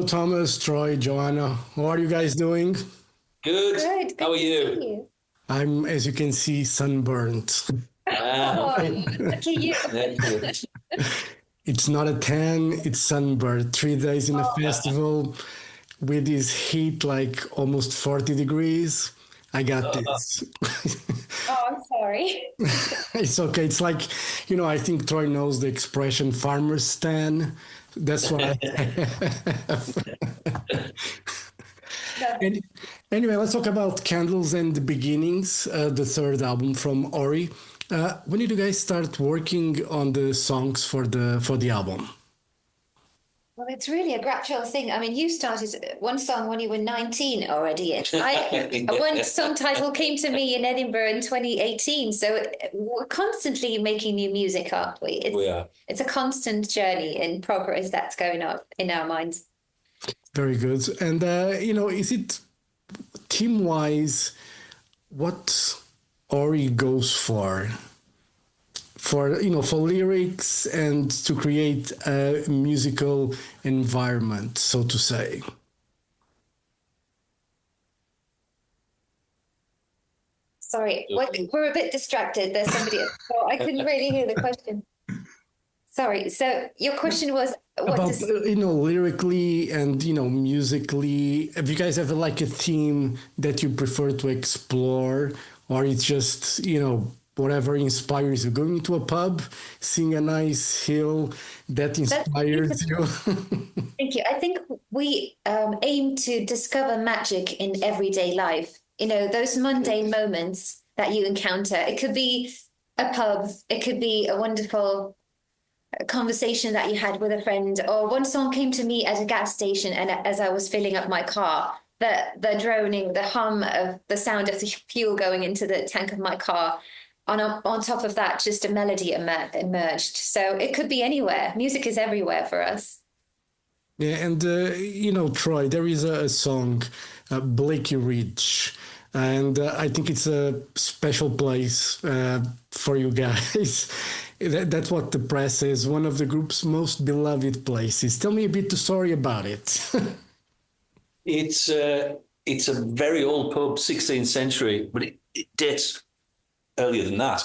Hello, Thomas, Troy, Johanna. How are you guys doing? Good. Good. How Good are to see you? you. I'm, as you can see, sunburnt. Ah, Oh, look at you. excellent. It's not a tan, it's sunburnt. 3 days in a Oh, festival with this heat like almost 40 degrees. I got Uh, this. oh, I'm sorry. It's okay. It's like, I think Troy knows the expression farmer's tan. That's what I have. No, Any- Anyway, let's talk about Candles and the Beginnings, the third album from Auri. When did you guys start working on the songs for the album? well, it's really a gradual thing. I mean, you started one song when you were 19 already. One song title came to me in Edinburgh in 2018. So we're constantly making new music, aren't we? we are. It's a constant journey in progress that's going on in our minds. Very good. And is it team-wise what Ori goes for lyrics and to create a musical environment, so to say? Sorry, we're a bit distracted. There's somebody, so I couldn't really hear the question. Sorry. So your question was, what About does lyrically and musically, if you guys have like a theme that you prefer to explore, or it's just whatever inspires you, going to a pub, seeing a nice hill that that's inspires you. Thank you. I think we aim to discover magic in everyday life. Those mundane moments that you encounter. It could be a pub, it could be a wonderful conversation that you had with a friend, or one song came to me at a gas station, and as I was filling up my car, the droning, the hum of the sound of the fuel going into the tank of my car. On top of that, just a melody emerged. So it could be anywhere. Music is everywhere for us. Yeah, and Troy, there is a song, Blakey Ridge, and I think it's a special place for you guys. That's what the press says, one of the group's most beloved places. Tell me a bit the story about it. It's a very old pub, 16th century, but it dates earlier than that.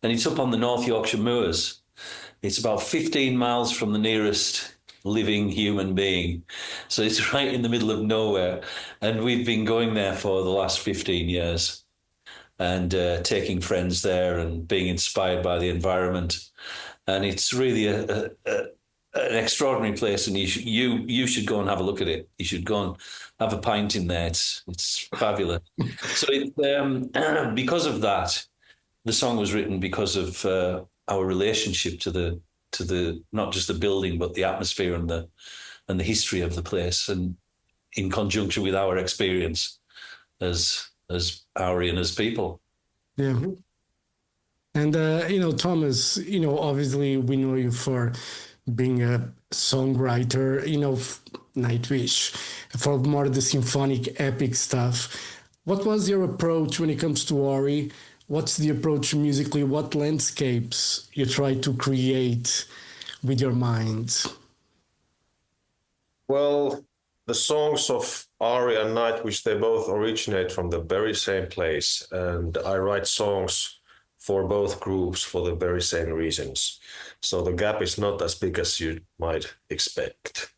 And it's up on the North Yorkshire Moors. It's about 15 miles from the nearest living human being. So it's right in the middle of nowhere. And we've been going there for the last 15 years and taking friends there and being inspired by the environment. And it's really an extraordinary place, and you should go and have a look at it. You should go and have a pint in there. It's fabulous. So because of that, the song was written because of our relationship to the not just the building but the atmosphere and the history of the place, and in conjunction with our experience as Auri and as people. Yeah. And, Thomas, obviously we know you for being a songwriter, Nightwish, for more the symphonic epic stuff. What was your approach when it comes to Ori? What's the approach musically? What landscapes you try to create with your mind? Well, the songs of Auri and Nightwish, they both originate from the very same place, and I write songs for both groups for the very same reasons. So the gap is not as big as you might expect.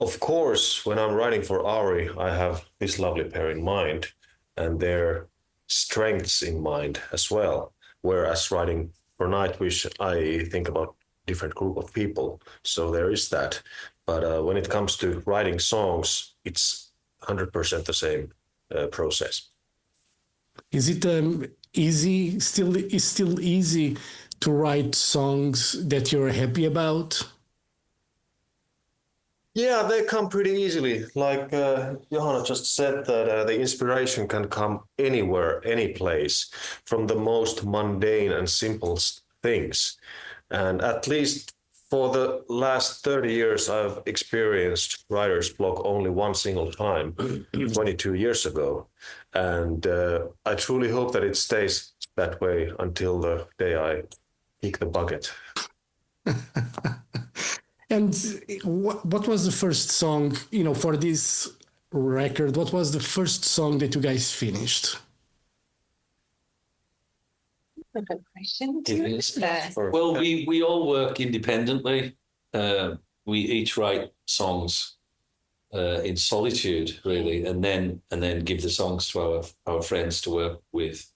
Of course, when I'm writing for Auri, I have this lovely pair in mind and their strengths in mind as well. Whereas writing for Nightwish, I think about different group of people. So there is that. But when it comes to writing songs, it's 100% the same process. Is it easy? Is still easy to write songs that you're happy about? Yeah, they come pretty easily. Like Johanna just said, that the inspiration can come anywhere, any place, from the most mundane and simple things. And at least for the last 30 years, I've experienced writer's block only one single time, 22 years ago. And I truly hope that it stays that way until the day I kick the bucket. And what was the first song, for this record? What was the first song that you guys finished? Good question. It is. Well, we all work independently. We each write songs in solitude, really, and then give the songs to our friends to work with.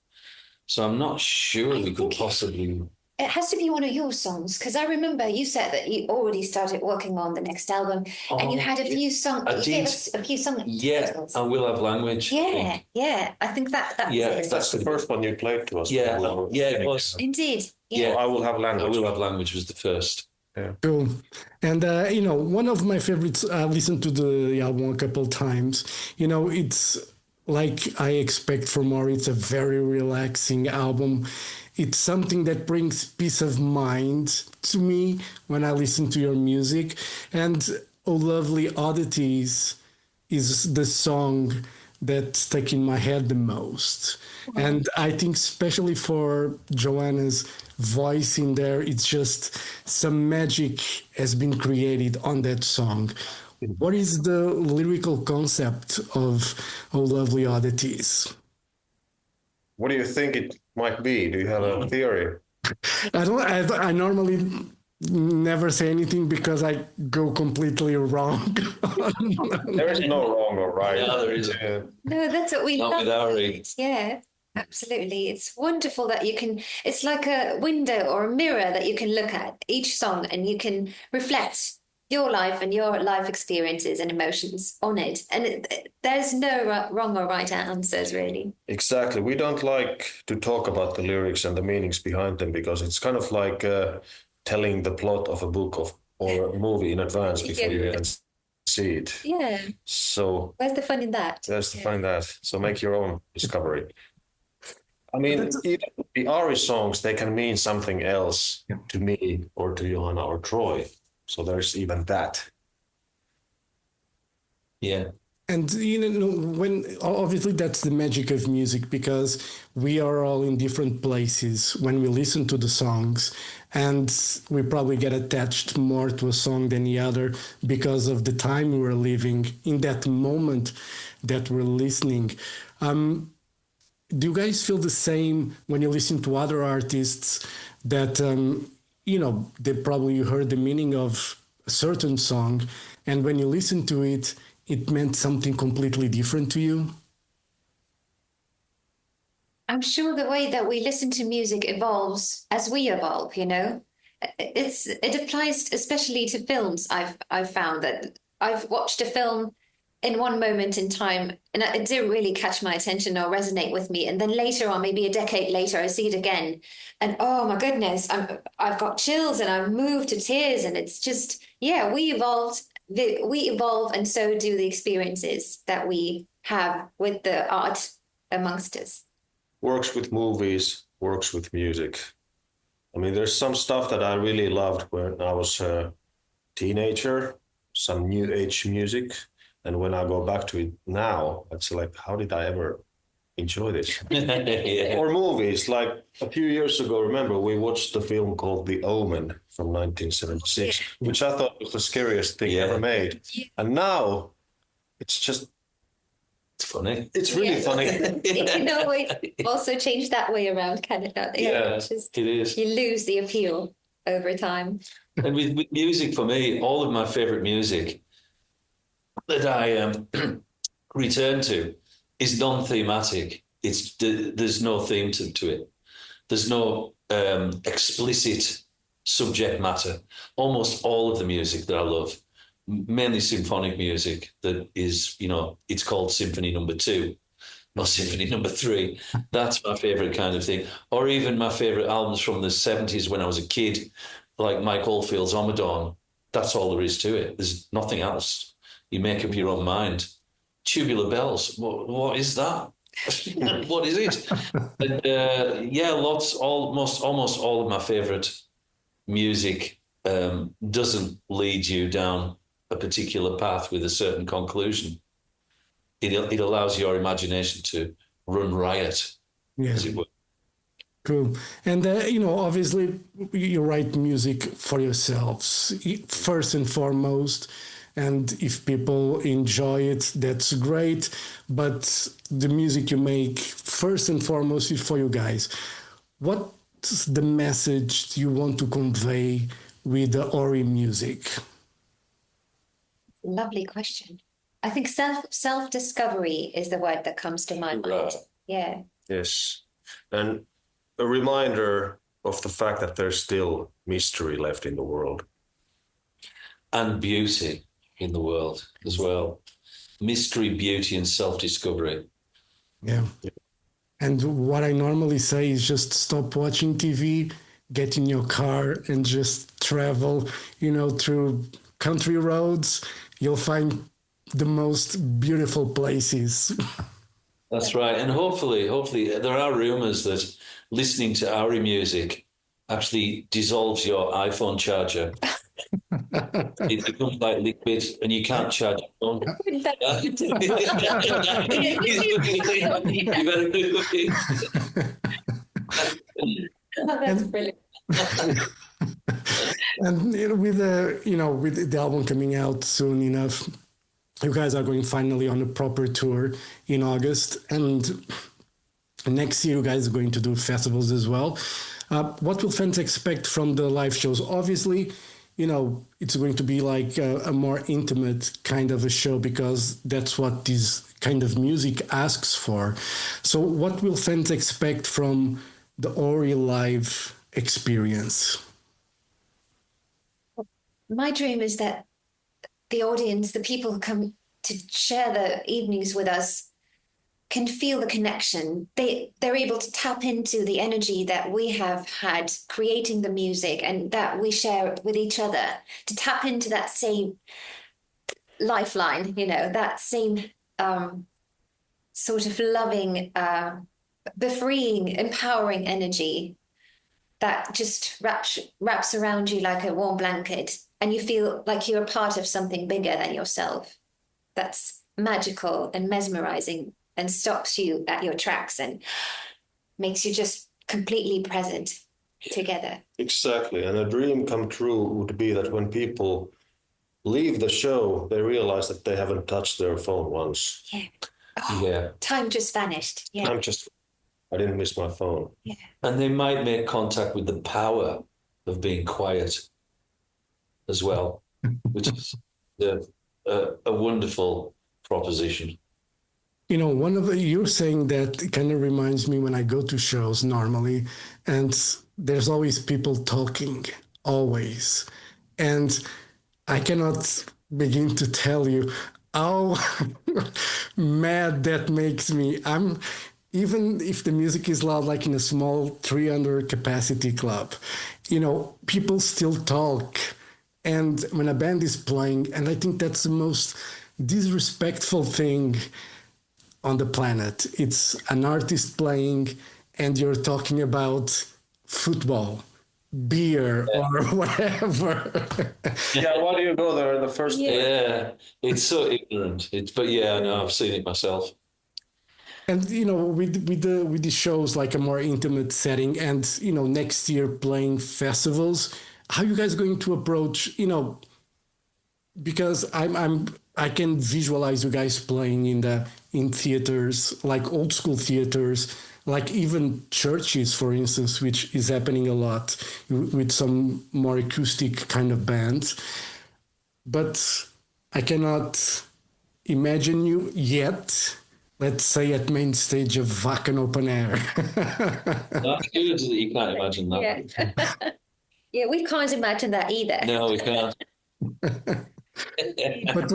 So I'm not sure we could possibly. It has to be one of your songs, because I remember you said that you already started working on the next album, and you had a few songs. You gave us a few songs. Yeah, I Will Have Language. Yeah. I think that. That's the first one you played to us. Yeah, it was. Indeed. Yeah, I Will Have Language. I Will Have Language was the first. Yeah. Cool. And, one of my favorites, I've listened to the album a couple times. It's like I expect from Auri. It's a very relaxing album. It's something that brings peace of mind to me when I listen to your music. And Oh Lovely Oddities is the song that stuck in my head the most. Wow. And I think especially for Johanna's voice in there, it's just some magic has been created on that song. What is the lyrical concept of Oh Lovely Oddities? What do you think it might be? Do you have a theory? I normally never say anything because I go completely wrong. There is no wrong or right. Yeah, there isn't. Yeah. No, that's what we Not love. with Auri. Yeah, absolutely. It's wonderful that it's like a window or a mirror that you can look at each song, and you can reflect your life and your life experiences and emotions on it. And there's no wrong or right answers, really. Exactly. We don't like to talk about the lyrics and the meanings behind them because it's kind of like telling the plot of a book or a movie in advance before you can see it. Yeah. So where's the fun in that? There's the fun in that. So make your own discovery. I mean, even the Auri songs, they can mean something else to me or to Johanna or Troy. So there's even that. Yeah. And, when obviously that's the magic of music, because we are all in different places when we listen to the songs, and we probably get attached more to a song than the other because of the time we're living in that moment that we're listening. Do you guys feel the same when you listen to other artists that, they probably heard the meaning of a certain song, and when you listen to it, it meant something completely different to you? I'm sure the way that we listen to music evolves as we evolve, It applies especially to films. I've found that I've watched a film in one moment in time and it didn't really catch my attention or resonate with me. And then later on, maybe a decade later, I see it again. And oh my goodness, I've got chills and I'm moved to tears. And it's just, we evolve, and so do the experiences that we have with the art amongst us. Works with movies, works with music. I mean, there's some stuff that I really loved when I was a teenager, some new age music. And when I go back to it now, it's like, how did I ever enjoy this? Or movies, like a few years ago, remember, we watched the film called The Omen from 1976, which I thought was the scariest thing ever made. And now it's just... It's funny. It's really funny. It can always also change that way around, can it not? It is. You lose the appeal over time. And with music, for me, all of my favorite music that I return to is non-thematic. There's no theme to it. There's no explicit subject matter. Almost all of the music that I love, mainly symphonic music, that is, it's called Symphony Number 2, not Symphony Number 3. That's my favorite kind of thing. Or even my favorite albums from the 70s when I was a kid, like Mike Oldfield's Omadhawn. That's all there is to it. There's nothing else. You make up your own mind. Tubular Bells. What is that? What is it? And, almost all of my favorite music doesn't lead you down a particular path with a certain conclusion. It allows your imagination to run riot, as it were. Cool. And, obviously, you write music for yourselves, first and foremost. And if people enjoy it, that's great. But the music you make, first and foremost, is for you guys. What's the message you want to convey with the Auri music? Lovely question. I think self-discovery is the word that comes to my mind. Yeah. Yes. And a reminder of the fact that there's still mystery left in the world. And beauty in the world as well. Mystery, beauty, and self-discovery. Yeah. And what I normally say is just stop watching TV, get in your car and just travel, through country roads. You'll find the most beautiful places. That's right. And hopefully there are rumors that listening to Auri music actually dissolves your iPhone charger. It becomes like liquid and you can't charge your phone. You better do it. Oh, that's brilliant. And with the album coming out soon enough, you guys are going finally on a proper tour in August, and next year you guys are going to do festivals as well. What will fans expect from the live shows? Obviously, it's going to be like a more intimate kind of a show because that's what this kind of music asks for. So what will fans expect from the Auri live experience? My dream is that the audience, the people who come to share the evenings with us, can feel the connection. They're able to tap into the energy that we have had creating the music and that we share with each other, to tap into that same lifeline, that same sort of loving, befreeing, empowering energy that just wraps around you like a warm blanket, and you feel like you're a part of something bigger than yourself. That's magical and mesmerizing and stops you at your tracks and makes you just completely present together. Exactly. And a dream come true would be that when people leave the show, they realize that they haven't touched their phone once. Yeah. Oh, Yeah. Time just vanished. Yeah. I didn't miss my phone. Yeah. And they might make contact with the power of being quiet as well, which is a wonderful proposition. You're saying that it kind of reminds me when I go to shows normally, and there's always people talking, always. And I cannot begin to tell you how mad that makes me. Even if the music is loud, like in a small 300 capacity club, people still talk. And when a band is playing, and I think that's the most disrespectful thing on the planet. It's an artist playing and you're talking about football, beer, or whatever. Yeah, why do you go there in the first place? Yeah, it's so ignorant. But yeah, I know, I've seen it myself. And with the shows like a more intimate setting, and next year playing festivals, how are you guys going to approach? Because I can visualize you guys playing in theaters, like old school theaters, like even churches, for instance, which is happening a lot with some more acoustic kind of bands. But I cannot imagine you yet, let's say, at main stage of Wacken Open Air. That's good that you can't imagine that. Yeah. Yeah, we can't imagine that either. No, we can't. But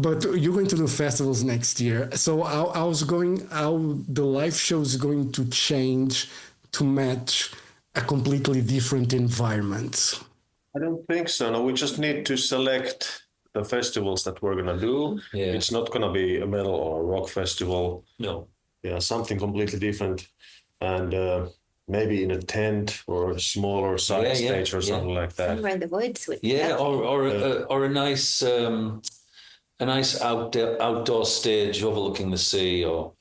but you're going to do festivals next year. So how the live show is going to change to match a completely different environment? I don't think so. No, we just need to select the festivals that we're gonna do. Yeah. It's not gonna be a metal or a rock festival. No. Yeah, something completely different, and maybe in a tent or a smaller side stage or something like that. Somewhere in the woods with or a nice outdoor stage overlooking the sea, or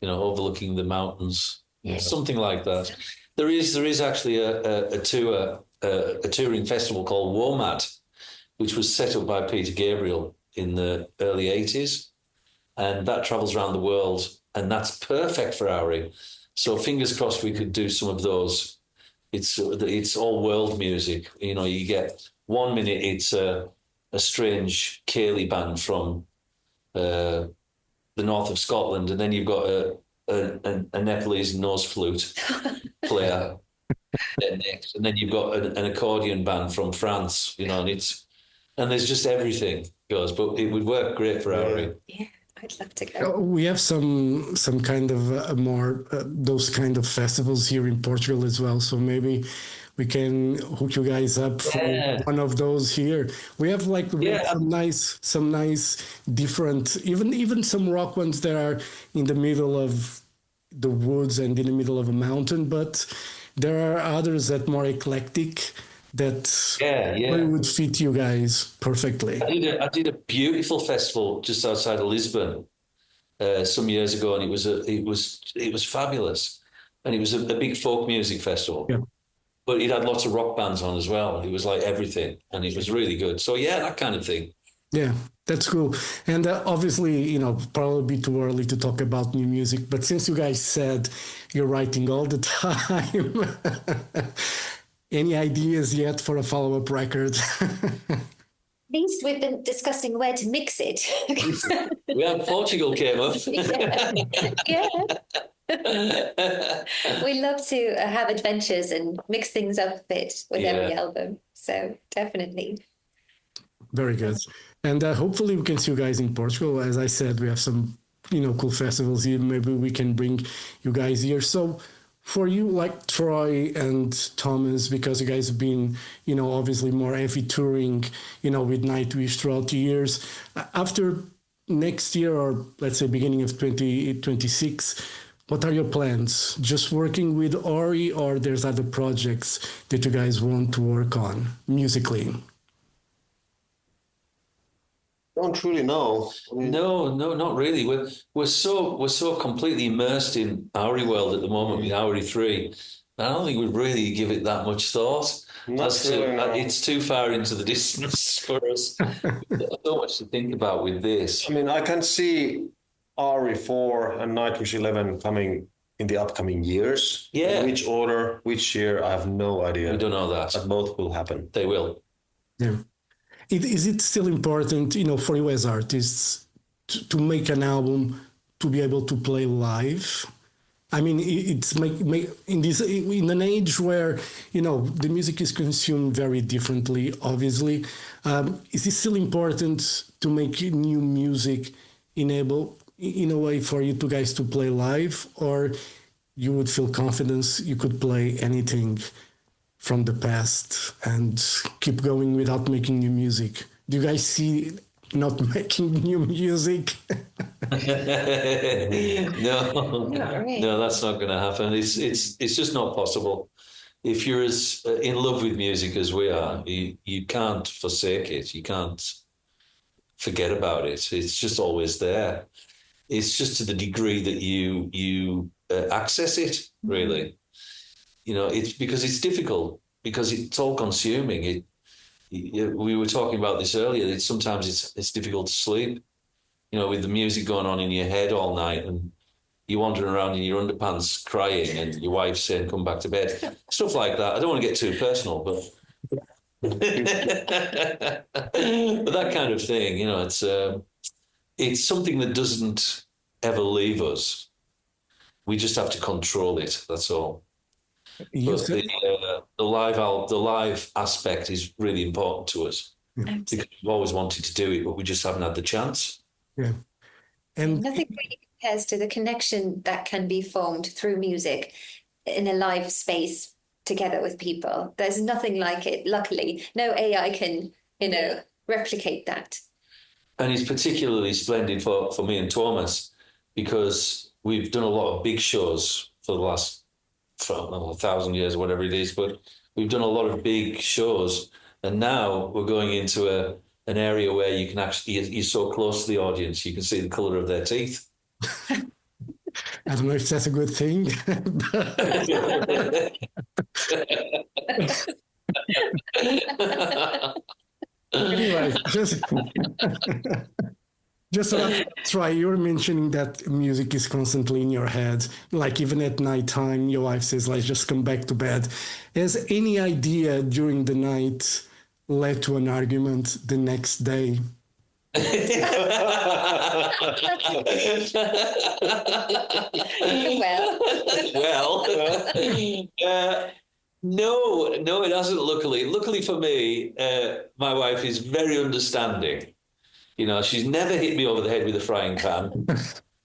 overlooking the mountains. something like that. There is actually a touring festival called WOMAD, which was set up by Peter Gabriel in the early 80s, and that travels around the world, and that's perfect for Auri. So fingers crossed we could do some of those. It's all world music. You know, you get 1 minute it's a strange Cayley band from the north of Scotland, and then you've got a Nepalese nose flute player next, and then you've got an accordion band from France. You know, and there's just everything goes. But it would work great for Auri. Yeah. I'd love to go. We have some kind of more those kind of festivals here in Portugal as well. So maybe we can hook you guys up for one of those here. We have some nice different, even some rock ones that are in the middle of the woods and in the middle of a mountain, but there are others that more eclectic that would fit you guys perfectly. I did a beautiful festival just outside of Lisbon some years ago, and it was fabulous, and it was a big folk music festival. Yeah. But it had lots of rock bands on as well. It was like everything, and it was really good. So yeah, that kind of thing. Yeah, that's cool. And obviously, you know, probably too early to talk about new music, but since you guys said you're writing all the time, any ideas yet for a follow-up record? At least we've been discussing where to mix it. Yeah, Portugal came up. Yeah. We love to have adventures and mix things up a bit with every album. So definitely. Very good. And hopefully we can see you guys in Portugal. As I said, we have some, you know, cool festivals here. Maybe we can bring you guys here. So for you, like Troy and Thomas, because you guys have been, you know, obviously more heavy touring, you know, with Nightwish throughout the years. After next year, or let's say beginning of 2026, what are your plans? Just working with Auri, or there's other projects that you guys want to work on musically? Don't really know. I mean, No, not really. We're so completely immersed in Auri world at the moment with Auri 3. I don't think we'd really give it that much thought. It's too far into the distance for us. There's so much to think about with this. I mean, I can see Auri 4 and Nightwish 11 coming in the upcoming years. Yeah. In which order, which year, I have no idea. We don't know that. But both will happen. They will. Yeah. Is it still important, you know, for you as artists to make an album to be able to play live? I mean, it's in an age where, you know, the music is consumed very differently, obviously. Is it still important to make new music in a way for you two guys to play live, or you would feel confidence you could play anything from the past and keep going without making new music? Do you guys see not making new music? No, that's not going to happen. It's just not possible. If you're as in love with music as we are, you can't forsake it. You can't forget about it. It's just always there. It's just to the degree that you access it, really. You know, it's because it's difficult, because it's all consuming. We were talking about this earlier. Sometimes it's difficult to sleep, you know, with the music going on in your head all night, and you're wandering around in your underpants crying, and your wife's saying, "Come back to bed." Stuff like that. I don't want to get too personal, but but that kind of thing, you know, it's something that doesn't ever leave us. We just have to control it. That's all. But the live aspect is really important to us, because we've always wanted to do it, but we just haven't had the chance. Yeah, and nothing really compares to the connection that can be formed through music in a live space together with people. There's nothing like it. Luckily, no AI can, you know, replicate that. And it's particularly splendid for me and Tuomas, because we've done a lot of big shows for the last 1,000 years, whatever it is, but we've done a lot of big shows, and now we're going into an area where you can actually, you're so close to the audience, you can see the colour of their teeth. I don't know if that's a good thing. Anyway, just try. You're mentioning that music is constantly in your head, like even at nighttime. Your wife says, "Like, just come back to bed." Has any idea during the night led to an argument the next day? No, it hasn't. Luckily for me, my wife is very understanding. You know, she's never hit me over the head with a frying pan,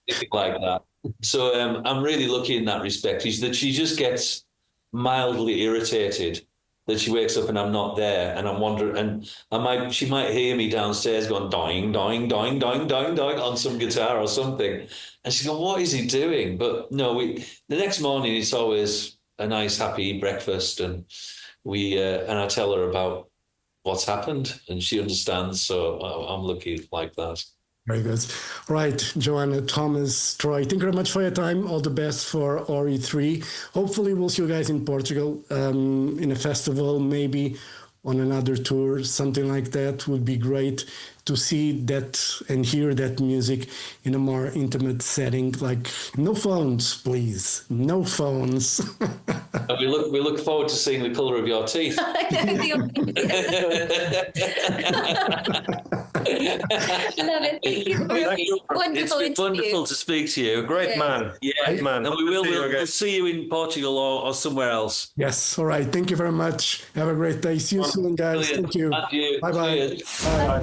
anything like that. So I'm really lucky in that respect. Is that she just gets mildly irritated that she wakes up and I'm not there, and I'm wondering, and she might hear me downstairs going doing, doing, doing, doing, doing, doing on some guitar or something, and she's going, "What is he doing?" But no, the next morning it's always a nice happy breakfast, and I tell her about what's happened, and she understands. So I'm lucky like that. Very good. Right, Johanna, Thomas, Troy, thank you very much for your time. All the best for Auri 3. Hopefully we'll see you guys in Portugal, in a festival, maybe on another tour, something like that. Would be great to see that and hear that music in a more intimate setting. Like, no phones, please. No phones. And we look forward to seeing the colour of your teeth. Love it. Thank you. Wonderful It's been wonderful to speak to you. Great man. Yeah, Great man. And we'll see you in Portugal or somewhere else. Yes. All right. Thank you very much. Have a great day. See you soon, guys. Brilliant. Thank you. Thank you. Bye-bye. Bye.